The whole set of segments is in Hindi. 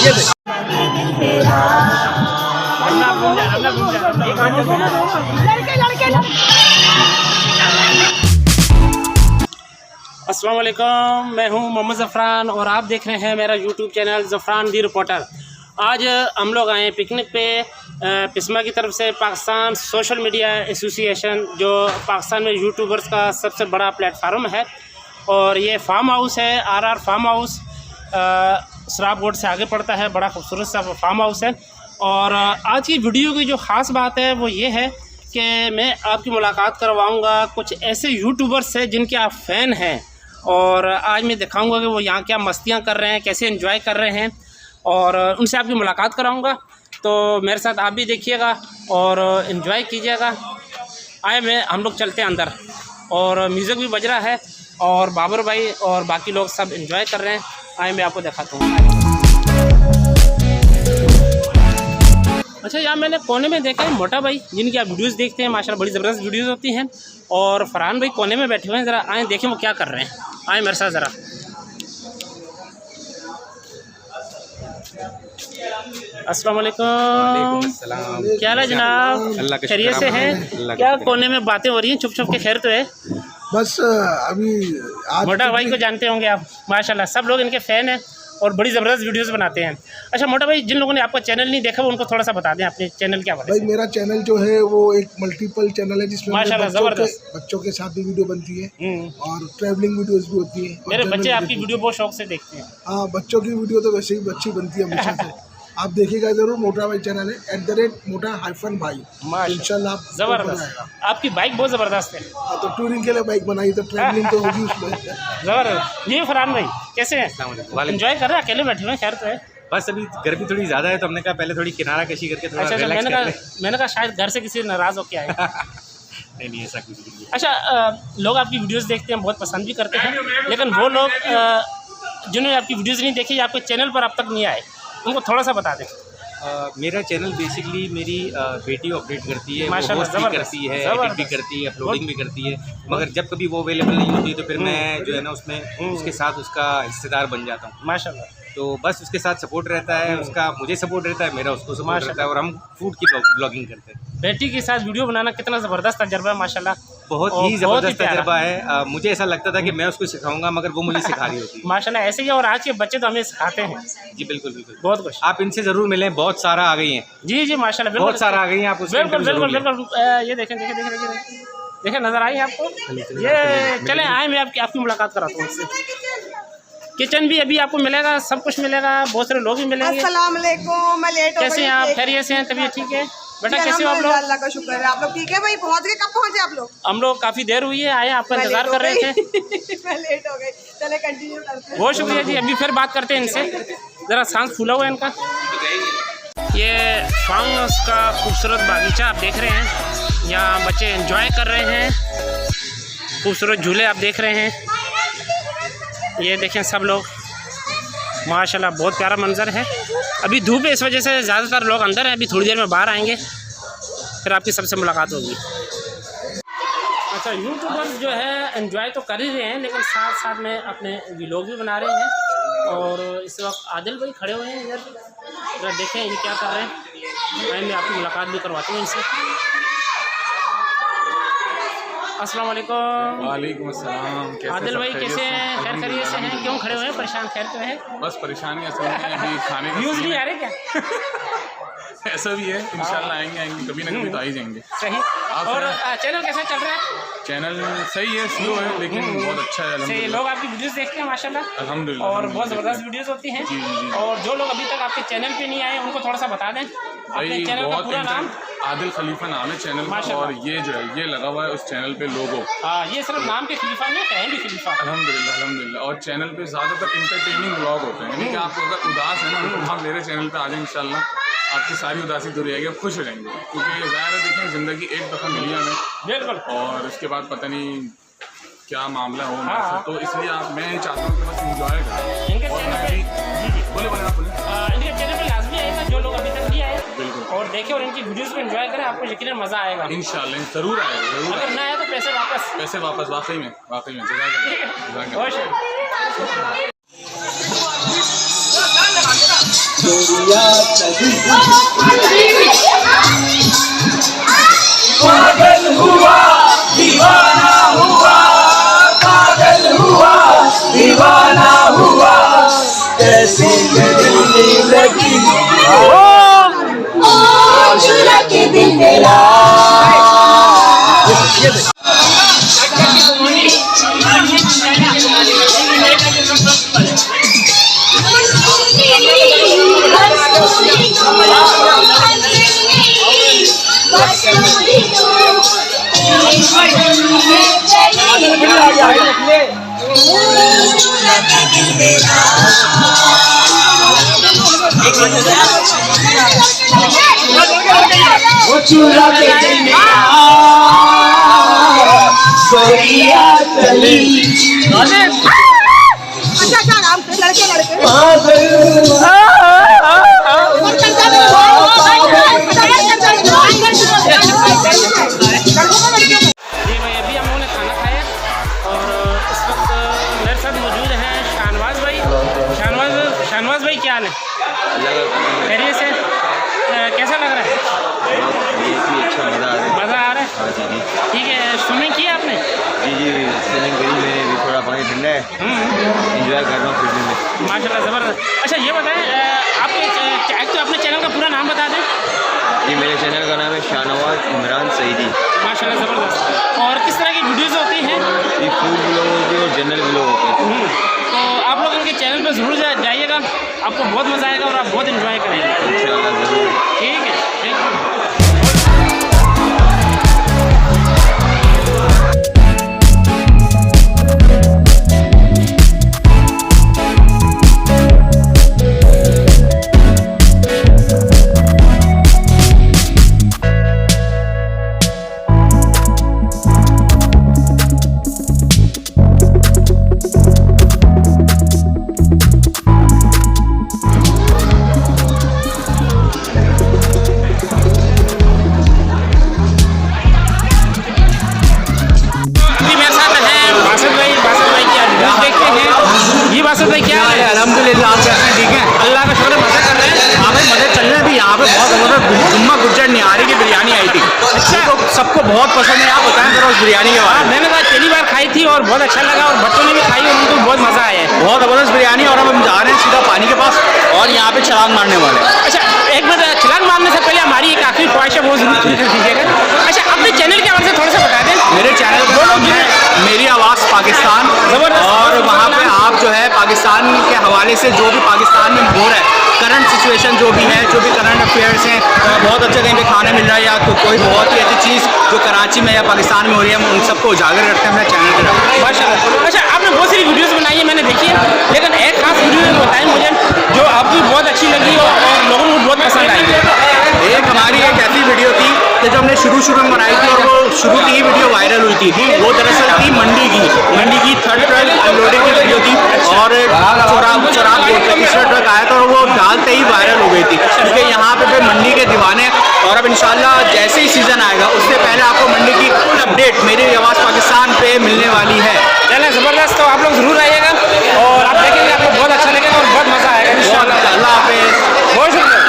अस्सलाम वालेकुम, मैं हूं मोहम्मद ज़फ़रान और आप देख रहे हैं मेरा यूट्यूब चैनल ज़फ़रान दी रिपोर्टर। आज हम लोग आए पिकनिक पे पिस्मा की तरफ से पाकिस्तान सोशल मीडिया एसोसिएशन, जो पाकिस्तान में यूट्यूबर्स का सबसे बड़ा प्लेटफार्म है। और ये फार्म हाउस है, आर फार्म हाउस, सराब रोड से आगे पड़ता है। बड़ा खूबसूरत सा फार्म हाउस है। और आज की वीडियो की जो ख़ास बात है वो ये है कि मैं आपकी मुलाकात करवाऊँगा कुछ ऐसे यूट्यूबर्स से जिनके आप फ़ैन हैं। और आज मैं दिखाऊंगा कि वो यहाँ क्या मस्तियाँ कर रहे हैं, कैसे एंजॉय कर रहे हैं, और उनसे आपकी मुलाकात कराऊंगा। तो मेरे साथ आप भी देखिएगा और एंजॉय कीजिएगा। आए हम लोग चलते हैं अंदर, और म्यूज़िक भी बज रहा है और बाबर भाई और बाकी लोग सब एंजॉय कर रहे हैं। आए मैं आपको दिखाता हूँ। अच्छा, यहाँ मैंने कोने में देखा है मोटा भाई, जिनकी आप वीडियोस देखते हैं, माशाल्लाह बड़ी ज़बरदस्त वीडियोस होती हैं। और फरहान भाई कोने में बैठे हुए हैं। ज़रा आए देखें वो क्या कर रहे हैं। आए मेरे साथ ज़रा। अस्सलाम वालेकुम। क्या हाल है जनाब? खैरियत से हैं? क्या कोने में बातें हो रही हैं छुप छुप के? खैर तो है। बस अभी मोटा भाई को जानते होंगे आप, माशाल्लाह सब लोग इनके फ़ैन हैं और बड़ी ज़बरदस्त वीडियोस बनाते हैं। अच्छा मोटा भाई, जिन लोगों ने आपका चैनल नहीं देखा वो उनको थोड़ा सा बता दें अपने चैनल क्या बात है। भाई मेरा चैनल जो है वो एक मल्टीपल चैनल है, जिसमें माशाल्लाह बच्चों के साथ भी वीडियो बनती है और ट्रैवलिंग वीडियोस भी होती है। मेरे बच्चे आपकी वीडियो बहुत शौक से देखते हैं। हाँ, बच्चों की वीडियो तो वैसे ही अच्छी बनती है हमेशा से। आप देखिएगा जरूर, मोटा भाई चैनल है @मोटा-भाई। इंशाल्लाह आप ज़बरदस्त। आपकी बाइक बहुत ज़बरदस्त है। तो टूरिंग के लिए बाइक बनाई तो ट्रैवलिंग तो होगी उसमें। ज़बरदस्त। जी फरहान भाई कैसे हैं? एंजॉय कर रहे हैं? अकेले बैठे हुए हैं? खैर तो है। बस अभी गर्मी थोड़ी ज़्यादा है तो हमने कहा पहले थोड़ी किनारा कशी करके थोड़ा अच्छा, रिलैक्स मैंने कहा शायद घर से किसी नाराज़ होके आए। नहीं ऐसा कुछ नहीं। अच्छा, लोग आपकी वीडियोस देखते हैं, बहुत पसंद भी करते हैं, लेकिन वो लोग जिन्होंने आपकी वीडियोस नहीं देखी, आपके चैनल पर अब तक नहीं आए, उनको थोड़ा सा बता दें। मेरा चैनल बेसिकली मेरी बेटी ऑपरेट करती है, माशाल्लाह, वो भी करती है, एडिट भी करती है, अपलोडिंग भी करती है। मगर जब कभी वो अवेलेबल नहीं होती तो फिर मैं जो है ना उसमें उसके साथ उसका हिस्सेदार बन जाता हूँ। माशाल्लाह। तो बस उसके साथ सपोर्ट रहता है, उसका मुझे सपोर्ट रहता है, मेरा उसको सपोर्ट रहता है, और हम फूड की ब्लॉगिंग करते हैं। बेटी के साथ वीडियो बनाना कितना ज़बरदस्त तजुर्बा है माशाल्लाह। बहुत ही ज़बरदस्त तजुर्बा है। मुझे ऐसा लगता था कि मैं उसको सिखाऊंगा, मगर वो मुझे सिखा रही होती है। माशाल्लाह ऐसे ही, और आज के बच्चे तो हमें सिखाते हैं। जी बिल्कुल बिल्कुल, बहुत कुछ। आप इनसे ज़रूर मिलें, बहुत सारा आ गई हैं। जी जी माशाल्लाह, बहुत सारा आ गई हैं। आप बिल्कुल ये देखें नज़र आई आपको ये। चलें आए, मैं आपकी मुलाकात कराता हूँ उससे। किचन भी अभी आपको मिलेगा, सब कुछ मिलेगा, बहुत सारे लोग भी मिलेंगे। अस्सलाम वालेकुम, मैं लेट हो गई। कैसे हैं आप? खैरियत से हैं? तबीयत ठीक है? बेटा कैसे हो आप लोग? अल्लाह का शुक्र है, आप लोग ठीक है भाई? पहुंच गए? कब पहुंचे आप लोग? हम लोग काफ़ी देर हुई है, आए आपका इंतजार कर रहे थे। मैं लेट हो गई। चले कंटिन्यू करते हैं। बहुत शुक्रिया जी। अभी फिर बात करते हैं इनसे। ज़रा सांस फूला हुआ है इनका। ये फार्म हाउस का खूबसूरत बागीचा आप देख रहे हैं, यहाँ बच्चे एंजॉय कर रहे हैं, खूबसूरत झूले आप देख रहे हैं। ये देखें सब लोग, माशाल्लाह बहुत प्यारा मंजर है। अभी धूप है, इस वजह से ज़्यादातर लोग अंदर हैं। अभी थोड़ी देर में बाहर आएंगे, फिर आपकी सबसे मुलाकात होगी। अच्छा, यूट्यूबर्स जो है एंजॉय तो कर ही रहे हैं, लेकिन साथ साथ में अपने व्लॉग भी बना रहे हैं। और इस वक्त आदिल भाई खड़े हुए हैं इधर, जरा देखें ये क्या कर रहे हैं। मैं आपकी मुलाकात भी करवाता हूँ इनसे। अस्सलाम वालेकुम। वालेकुम अस्सलाम। आदिल भाई कैसे हैं? खैर खैरियत से हैं? क्यों खड़े हुए हैं? परेशान? खैर तो है? बस परेशानी असल में अभी खाने का व्यूज़ नहीं आ रहे क्या? ऐसा भी है, इंशाल्लाह आएंगे कभी ना कभी तो आ ही जाएंगे। सही। और चैनल कैसा चल रहा है? चैनल सही है, स्लो है, लेकिन बहुत अच्छा है सही। लोग आपकी वीडियोस देखते हैं माशाल्लाह, अल्हम्दुलिल्लाह, और बहुत ज़बरदस्त वीडियोस होती हैं। और जो लोग अभी तक आपके चैनल पे नहीं आए उनको थोड़ा सा बता दें अपने चैनल का पूरा नाम। आदिल खलीफा नाम है चैनल का, और ये जो है ये लगा हुआ है उस चैनल पे लोगो। हाँ, ये सिर्फ नाम के खलीफा नहीं, कहीं भी खलीफा। अल्हम्दुलिल्लाह अल्हम्दुलिल्लाह। और चैनल पे ज़्यादातर इंटरटेनिंग व्लॉग होते हैं, यानी कि आप अगर उदास हैं ना तो आप मेरे चैनल पे आ जाएं, इंशाल्लाह आपकी सारी उदासी दूर रहेगी, आप खुश हो जाएंगे। क्योंकि ज़ाहिर है, देखें ज़िंदगी एक दफ़ा मिली हमें, बिल्कुल, और उसके बाद पता नहीं क्या मामला हो हमारे, तो इसलिए मैं चाहता हूँ कि बस इंजॉय करें। इनके चैनल पे बोले आप बोले इनके चैनल पे लाजमी आएगा जो लोग अभी तक नहीं आए, बिल्कुल, और देखें और इनकी वीडियोस को एंजॉय करें, आपको यकीनन मज़ा आएगा। इंशाल्लाह ज़रूर आएगा, ज़रूर। अगर ना आया तो पैसे वापस वाकई में जज़ाकल्लाह। पागल हुआ दीवाना हुआ, पागल हुआ दीवाना हुआ, कैसी दिल लगी ओ चुरा के दिल मेरा। वो चूरा के दिल में गोरिया चली। अच्छा आराम से लड़के लड़के जी भाई, अभी हम लोगों ने खाना खाया और इस वक्त मेरे साथ मौजूद हैं शाहनवाज भाई। शाहनवाज भाई क्या हाल है? खैरियत से? कैसा लग रहा है? अच्छा मज़ा आ रहा है? हाँ जी। ठीक है, स्विमिंग की आपने? जी स्विमिंग करी मैंने, भी थोड़ा पानी ठंडा है, एंजॉय कर रहा हूँ फिरने में। माशाल्लाह ज़बरदस्त। अच्छा ये बताएं, आपके तो अपने चैनल का पूरा नाम बता दें। जी मेरे चैनल का नाम है शाहनवाज इमरान सईदी। माशाल्लाह ज़बरदस्त। और किस तरह की वीडियोज़ होती हैं? ये फूड ब्लॉग होती है और जनरल ब्लॉग होते हैं। तो आप लोग उनके चैनल पर ज़रूर जाइएगा, आपको बहुत मज़ा आएगा और आप बहुत इन्जॉय करेंगे इंशाल्लाह ज़रूर। ठीक है, थैंक यू। बासत भाई क्या है? अल्हम्दुलिल्लाह आप कैसे ठीक हैं? अल्लाह का शुक्र, मज़े कर रहे हैं। हाँ भाई मज़े चल रहे हैं। भी यहाँ पे बहुत ज़बरदस्त जुम्मा गुज्जर निहारी की बिरयानी आई थी। अच्छा, तो सबको बहुत पसंद है। आप बताएं जरा उस बिरयानी के बारे में। मैंने तो पहली बार खाई थी और बहुत अच्छा लगा और बच्चों ने भी खाई और उनको बहुत मज़ा आया है। बहुत ज़बरदस्त बिरयानी। और अब हम जा रहे हैं सीधा पानी के पास और यहाँ पे छलांग मारने वाले हैं। अच्छा, एक मिनट, छलांग मारने से पहले हमारी एक आखिरी ख्वाहिश है, वो जरूर पूरी कर दीजिएगा। अच्छा, अपने चैनल के बारे में थोड़ा सा बता दें। मेरे चैनल का नाम है मेरी आवाज़ पाकिस्तान। और वहाँ पे आप जो है पाकिस्तान के हवाले से जो भी पाकिस्तान में हो रहा है, करंट सिचुएशन जो भी है, जो भी करंट अफेयर्स हैं, बहुत अच्छा कहीं पे खाना मिल रहा है या कोई बहुत ही अच्छी चीज़ जो कराची में या पाकिस्तान में हो रही है, हम उन सबको उजागर करते हैं अपने चैनल के नाम। माशाल्लाह। अच्छा, आपने बहुत सारी वीडियोस बनाई है, मैंने देखी है, लेकिन एक खास वीडियो बताएं मुझे जो आपकी बहुत अच्छी लगी और लोगों को बहुत पसंद आई। एक हमारी एक ऐसी वीडियो थी कि जो हमने शुरू में बनाई थी और वो शुरू की ही वीडियो वायरल हुई थी। वो दरअसल थी मंडी की 3rd अनलोडिंग की वीडियो थी और चौराहा तीसरा ट्रक आया था और वो डालते ही वायरल हो गई थी, क्योंकि यहाँ पे मंडी के दीवाने। और अब इंशाल्लाह जैसे ही सीज़न आएगा उससे पहले आपको मंडी की अपडेट मेरी आवाज़ पाकिस्तान पे मिलने वाली है। चलें, ज़बरदस्त। तो आप लोग ज़रूर आइएगा और आप देखेंगे, आपको बहुत अच्छा लगेगा और बहुत मज़ा आएगा इंशाल्लाह। अल्लाह हाफ़िज़। बहुत शुक्रिया।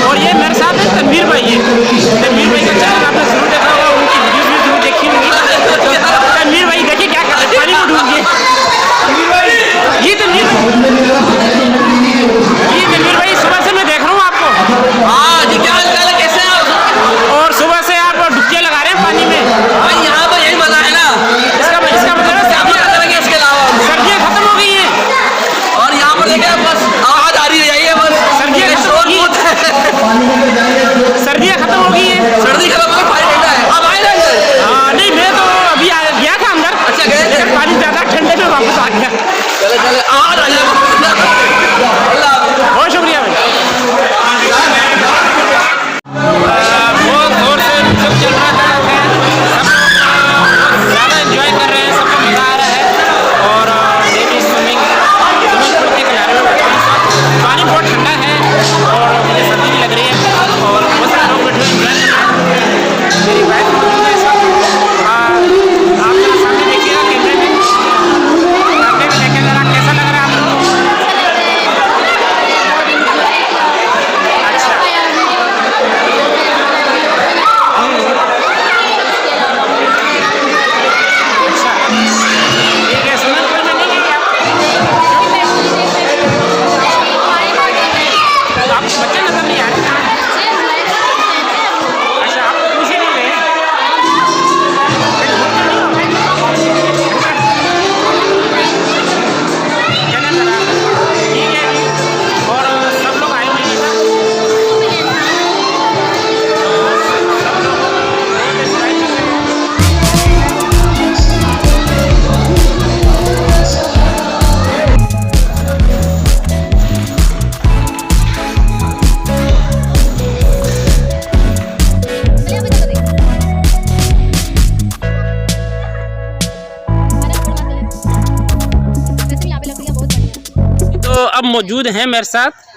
और ये मेरे साथ है तनवीर भाई। तनवीर भाई का चैनल आपने जरूर देखा होगा, उनकी वीडियोस भी जरूर देखी होंगी। तनवीर भाई देखिए क्या कर रहे हैं, पानी में डूब गए। ये तनवीर भाई सुबह से मैं देख रहा हूँ आपको। हाँ जी, क्या हाल है, कैसे हैं आप? और सुबह से आप डुबकियाँ लगा रहे हैं पानी में। भाई यहाँ पर यही मजा है ना, इसका मतलब है सर्दियाँ करेंगे, इसके अलावा सर्दियाँ खत्म हो गई हैं और यहाँ पर देखिए बस आवाज आ रही है, यही है बस। सर्दियाँ खत्म हो गई हैं। सर्दियाँ खत्म हो गई हैं। सर्दी खत्म हो गई, पानी ठंडा है। अब आए ना अंदर? हाँ, नहीं मैं तो अभी गया था अंदर। अच्छा, गए थे? लेकिन पानी ज़्यादा ठंडे में वापस आ गया। चले आवाज आ जाए। बहुत शुक्रिया भाई। बहुत जोर से सब चल रहा था, सब ज़्यादा एंजॉय कर रहे हैं, सबको मज़ा आ रहा है। और डेली स्विमिंग पूल अब मौजूद हैं मेरे साथ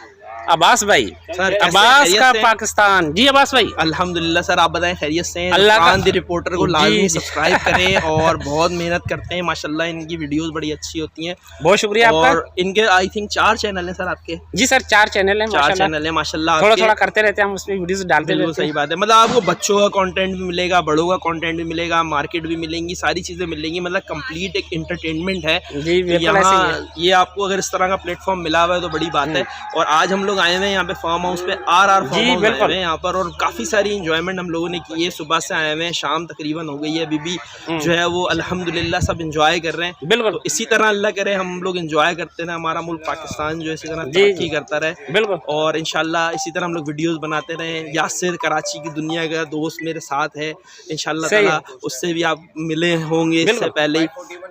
अब्बास भाई, सर, अब्बास खैरियत का से? पाकिस्तान। जी अब्बास भाई, अल्हम्दुलिल्लाह सर, आप बताएं खैरियत से हैं? अल्लाह का- खान द रिपोर्टर को जी, लाजमी जी। सब्सक्राइब करें और बहुत मेहनत करते हैं माशाल्लाह, इनकी वीडियोस बड़ी अच्छी होती हैं। बहुत शुक्रिया और आपका। इनके आई थिंक 4 चैनल हैं सर आपके। जी सर, 4 चैनल हैं 4 माशाल्लाह। चैनल हैं माशाल्लाह थोड़ा आपके। थोड़ा करते रहते हैं हम, उसमें वीडियोस डालते बिल्कुल रहते सही हैं। बात है, मतलब आपको बच्चों का कंटेंट भी मिलेगा, बड़ों का कंटेंट भी मिलेगा, मार्केट भी मिलेंगी, सारी चीज़ें मिलेंगी, मतलब कंप्लीट एक इंटरटेनमेंट है। जी तो बिल्कुल ऐसे ही यहाँ है। ये आपको अगर इस तरह का प्लेटफॉर्म मिला हुआ है तो बड़ी बात है। और आज हम लोग आए हुए हैं यहाँ पे फार्म हाउस पे, आर जी, फार्म हाउस आए बिल्कुल। हुए हैं यहाँ पर, और काफ़ी सारी इंजॉयमेंट हम लोगों ने की है। सुबह से आए हुए हैं, शाम तकरीबन हो गई है, अभी भी जो है वो अल्हम्दुलिल्लाह सब इंजॉय कर रहे हैं। बिल्कुल तो इसी तरह अल्लाह करे हम लोग इंजॉय करते रहे, हमारा मुल्क पाकिस्तान जो है इसी तरह जी, तरक्की जी। करता रहे। बिल्कुल और इंशाल्लाह इसी तरह हम लोग वीडियोस बनाते रहें। यासिर कराची की दुनिया का दोस्त मेरे साथ है, इंशाल्लाह सही है। ताला उससे भी आप मिले होंगे इससे बिल्कुल। पहले ही,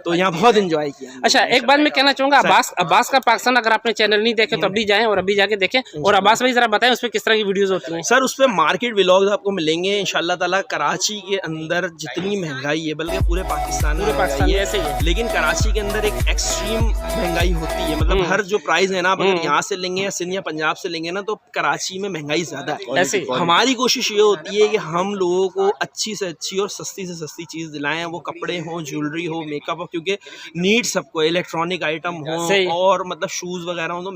तो यहाँ बहुत इंजॉय किया हमने। अच्छा, एक बात मैं कहना चाहूँगा, अब्बास का पाकिस्तान अगर आपने चैनल नहीं देखे तो अभी जाएं और अभी जाके देखें। और अब्बास भाई जरा बताएं उसमें किस तरह की वीडियोस होती हैं। सर उस पर मार्केट व्लॉग्स आपको मिलेंगे इंशाल्लाह ताला। कराची के अंदर जितनी महंगाई है, बल्कि पूरे पाकिस्तान में पाकिस्तान में महंगाई ऐसे ही है। लेकिन कराची के अंदर एक एक्सट्रीम महंगाई होती है, मतलब हर जो प्राइस है ना, आप अगर यहाँ से लेंगे या सिंध या पंजाब से लेंगे ना, तो कराची में महंगाई ज़्यादा है। ऐसे ही। हमारी कोशिश ये होती है कि हम लोगों को अच्छी से अच्छी और सस्ती से सस्ती चीज़ दिलाएं, वो कपड़े हों, ज्वेलरी हो, मेकअप हो, क्योंकि नीड सबको, इलेक्ट्रॉनिक आइटम हो सही। और मतलब शूज़ वगैरह हो। तो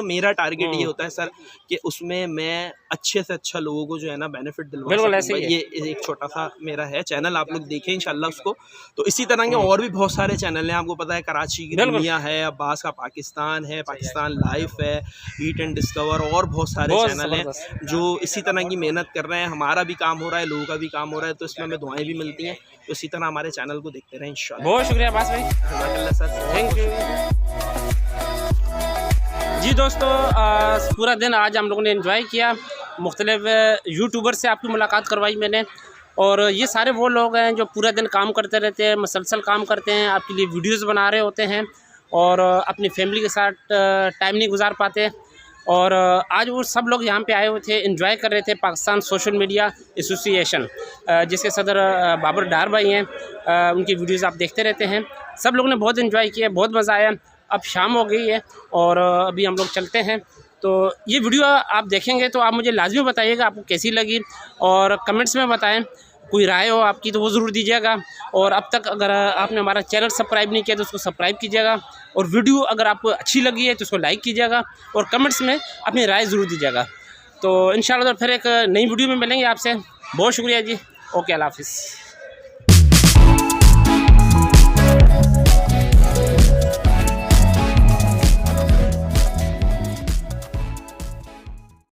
मेरा टारगेट ये होता है सर कि उसमें मैं अच्छे से अच्छा लोगों को जो है ना बेनिफिट दिलवा बिल्कुल सकूं। ऐसे ही है। ये एक छोटा सा मेरा है चैनल, आप लोग देखें इंशाल्लाह उसको। तो इसी तरह के और भी बहुत सारे चैनल हैं, आपको पता है कराची की बिल्कुल। दुनिया है, अब्बास का पाकिस्तान है, पाकिस्तान लाइफ है, ईट एंड डिस्कवर, और बहुत सारे बहुत चैनल हैं ज़बरदस्त। जो इसी तरह की मेहनत कर रहे हैं। हमारा भी काम हो रहा है, लोगों का भी काम हो रहा है, तो इसमें हमें दुआएं भी मिलती हैं। तो इसी तरह हमारे चैनल को देखते रहें इंशाल्लाह। बहुत शुक्रिया अब्बास भाई, जज़ाकल्लाह सर, थैंक यू। जी दोस्तों, पूरा दिन आज हम लोगों ने एंजॉय किया। मुख्तलिफ यूट्यूबर से आपकी मुलाकात करवाई मैंने, और ये सारे वो लोग हैं जो पूरा दिन काम करते रहते हैं, मसलसल काम करते हैं, आपके लिए वीडियोस बना रहे होते हैं और अपनी फैमिली के साथ टाइम नहीं गुजार पाते। और आज वो सब लोग यहाँ पे आए हुए थे, एंजॉय कर रहे थे। पाकिस्तान सोशल मीडिया एसोसिएशन जिसके सदर बाबर डार भाई हैं, उनकी वीडियोस आप देखते रहते हैं। सब लोगों ने बहुत एंजॉय किया, बहुत मज़ा आया। अब शाम हो गई है और अभी हम लोग चलते हैं। तो ये वीडियो आप देखेंगे तो आप मुझे लाजमी बताइएगा आपको कैसी लगी, और कमेंट्स में बताएं। कोई राय हो आपकी तो वो ज़रूर दीजिएगा। और अब तक अगर आपने हमारा चैनल सब्सक्राइब नहीं किया तो उसको सब्सक्राइब कीजिएगा, और वीडियो अगर आपको अच्छी लगी है तो उसको लाइक कीजिएगा, और कमेंट्स में अपनी राय ज़रूर दीजिएगा। तो इंशाल्लाह फिर एक नई वीडियो में मिलेंगे आपसे। बहुत शुक्रिया जी, ओके, अल्लाह हाफिज़।